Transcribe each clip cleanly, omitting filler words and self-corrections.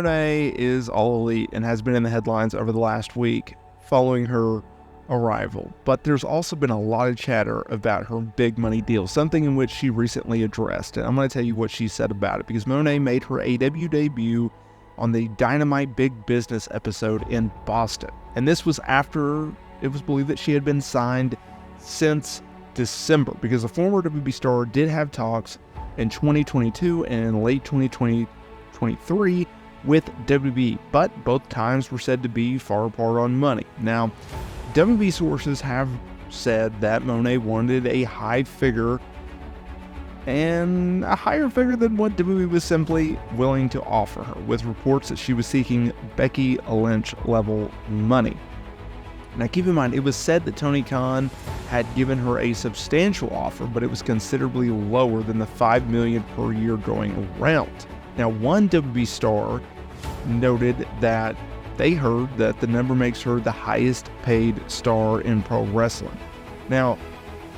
Monet is all elite and has been in the headlines over the last week following her arrival, but there's also been a lot of chatter about her big money deal, something in which she recently addressed, and I'm going to tell you what she said about it, because Monet made her AEW debut on the Dynamite Big Business episode in Boston, and this was after it was believed that she had been signed since December, because the former WB star did have talks in 2022 and in late 2023 with WB, but both times were said to be far apart on money. Now, WB sources have said that Monet wanted a high figure, and a higher figure than what WB was simply willing to offer her, with reports that she was seeking Becky Lynch level money. Now keep in mind, it was said that Tony Khan had given her a substantial offer, but it was considerably lower than the $5 million per year going around. Now, one WB star noted that they heard that the number makes her the highest paid star in pro wrestling. Now,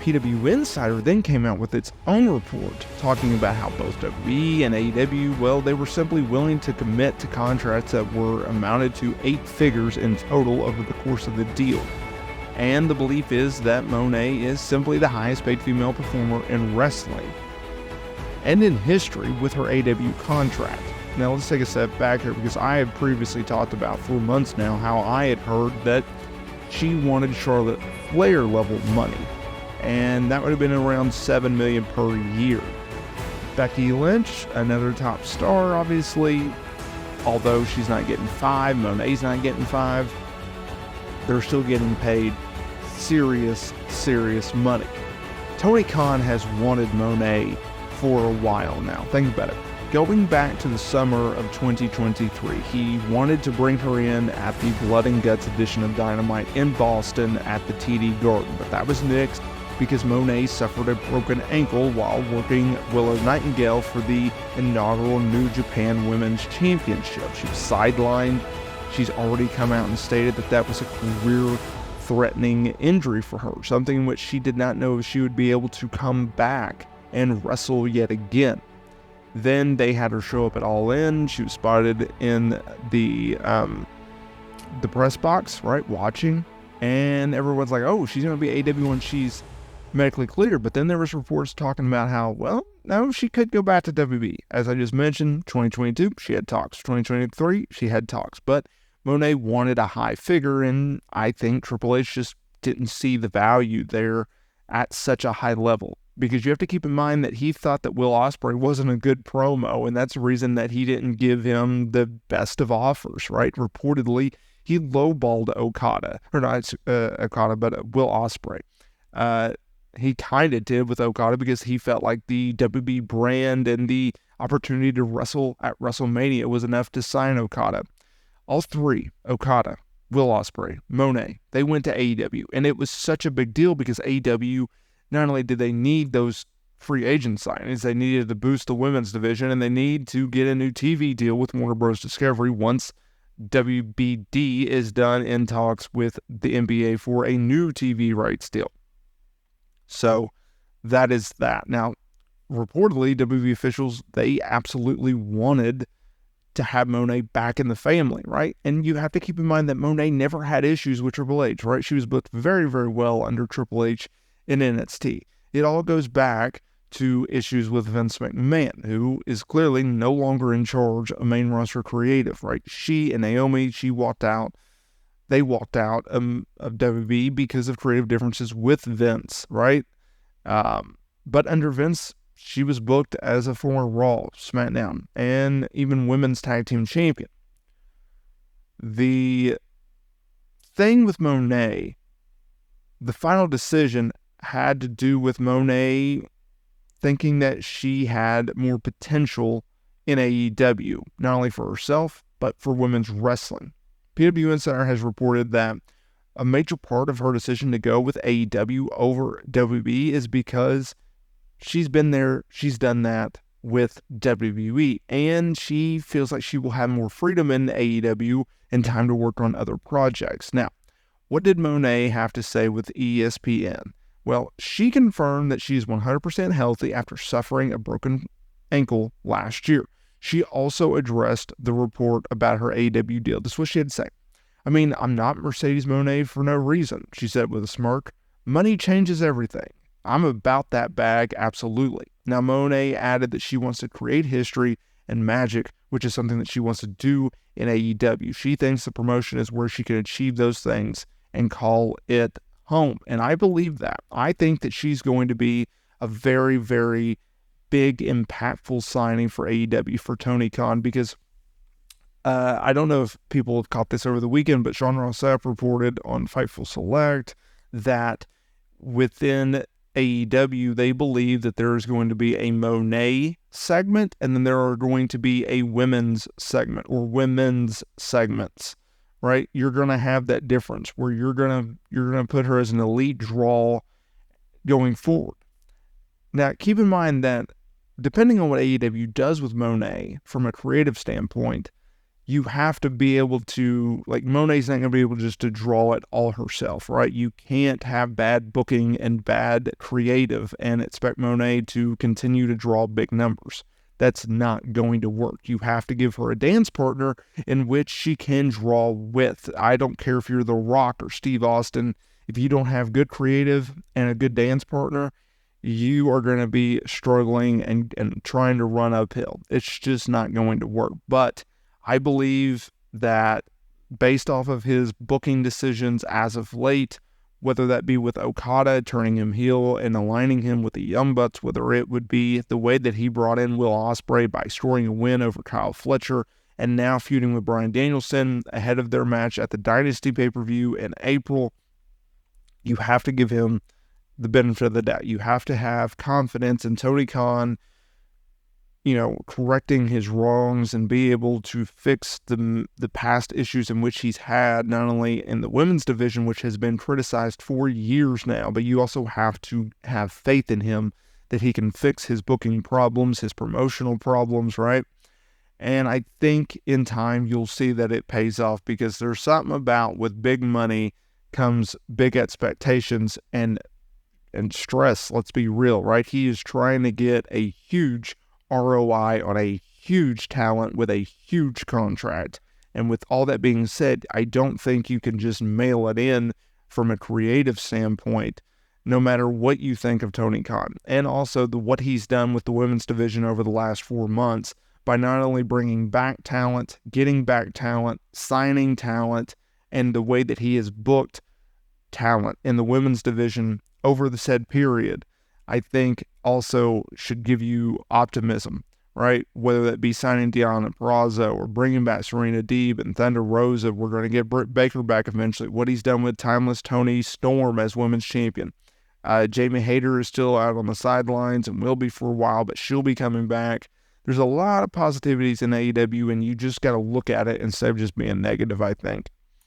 PW Insider then came out with its own report talking about how both WWE and AEW, well, they were simply willing to commit to contracts that were amounted to 8 figures in total over the course of the deal. And the belief is that Monet is simply the highest paid female performer in wrestling and in history with her AEW contract. Now let's take a step back here, because I have previously talked about for months now how I had heard that she wanted Charlotte Flair level money, and that would have been around $7 million per year. Becky Lynch, another top star, obviously, although she's not getting 5, Monet's not getting 5, they're still getting paid serious money. Tony Khan has wanted Monet for a while now. Think about it. Going back to the summer of 2023, he wanted to bring her in at the Blood and Guts edition of Dynamite in Boston at the TD Garden, but that was nixed because Monet suffered a broken ankle while working Willow Nightingale for the inaugural New Japan Women's Championship. She was sidelined. She's already come out and stated that that was a career-threatening injury for her, something in which she did not know if she would be able to come back and wrestle yet again. Then they had her show up at All In. She was spotted in the press box, right, watching, and everyone's like, oh, she's going to be AEW when she's medically cleared. But then there was reports talking about how, well, no, she could go back to WB. As I just mentioned, 2022, she had talks. 2023, she had talks. But Monet wanted a high figure, and I think Triple H just didn't see the value there at such a high level. Because you have to keep in mind that he thought that Will Ospreay wasn't a good promo, and that's the reason that he didn't give him the best of offers, right? Reportedly, he lowballed Okada, or not Okada, but Will Ospreay. He kind of did with Okada because he felt like the WB brand and the opportunity to wrestle at WrestleMania was enough to sign Okada. All three, Okada, Will Ospreay, Monet, they went to AEW, and it was such a big deal because AEW, not only did they need those free agent signings, they needed to boost the women's division, and they need to get a new TV deal with Warner Bros. Discovery once WBD is done in talks with the NBA for a new TV rights deal. So that is that. Now, reportedly, WB officials, they absolutely wanted to have Monet back in the family, right? And you have to keep in mind that Monet never had issues with Triple H, right? She was booked very, very well under Triple H in NXT. It all goes back to issues with Vince McMahon, who is clearly no longer in charge of main roster creative, right? She and Naomi, they walked out of WB because of creative differences with Vince, right? But under Vince, she was booked as a former Raw, SmackDown, and even Women's Tag Team Champion. The thing with Monet, the final decision had to do with Monet thinking that she had more potential in AEW, not only for herself, but for women's wrestling. PW Insider has reported that a major part of her decision to go with AEW over WB is because she's been there, she's done that with WWE, and she feels like she will have more freedom in AEW and time to work on other projects. Now, what did Monet have to say with ESPN? Well, she confirmed that she's 100% healthy after suffering a broken ankle last year. She also addressed the report about her AEW deal. This is what she had to say. I mean, I'm not Mercedes Mone for no reason, she said with a smirk. Money changes everything. I'm about that bag, absolutely. Now, Monet added that she wants to create history and magic, which is something that she wants to do in AEW. She thinks the promotion is where she can achieve those things and call it home. And I believe that. I think that she's going to be a very, very big, impactful signing for AEW for Tony Khan, because I don't know if people have caught this over the weekend, but Sean Ross Sapp reported on Fightful Select that within AEW, they believe that there is going to be a Monet segment, and then there are going to be a women's segment or women's segments, right? You're going to have that difference where you're going to put her as an elite draw going forward. Now, keep in mind that depending on what AEW does with Monet from a creative standpoint, you have to be able to, like, Monet's not going to be able just to draw it all herself, right? You can't have bad booking and bad creative and expect Monet to continue to draw big numbers. That's not going to work. You have to give her a dance partner in which she can draw with. I don't care if you're The Rock or Steve Austin. If you don't have good creative and a good dance partner, you are going to be struggling and trying to run uphill. It's just not going to work. But I believe that based off of his booking decisions as of late, whether that be with Okada turning him heel and aligning him with the Young Bucks, whether it would be the way that he brought in Will Ospreay by scoring a win over Kyle Fletcher and now feuding with Bryan Danielson ahead of their match at the Dynasty pay-per-view in April, you have to give him the benefit of the doubt. You have to have confidence in Tony Khan, correcting his wrongs and be able to fix the past issues in which he's had, not only in the women's division, which has been criticized for years now, but you also have to have faith in him that he can fix his booking problems, his promotional problems, right? And I think in time you'll see that it pays off, because there's something about with big money comes big expectations and stress. Let's be real, right? He is trying to get a huge ROI on a huge talent with a huge contract. And with all that being said, I don't think you can just mail it in from a creative standpoint, no matter what you think of Tony Khan. And also what he's done with the women's division over the last 4 months by not only bringing back talent, getting back talent, signing talent, and the way that he has booked talent in the women's division over the said period, I think also should give you optimism, right? Whether that be signing Deonna Purrazzo or bringing back Serena Deeb and Thunder Rosa. We're going to get Britt Baker back eventually. What he's done with Timeless Toni Storm as women's champion. Jamie Hayter is still out on the sidelines and will be for a while, but she'll be coming back. There's a lot of positivities in AEW, and you just got to look at it instead of just being negative, I think.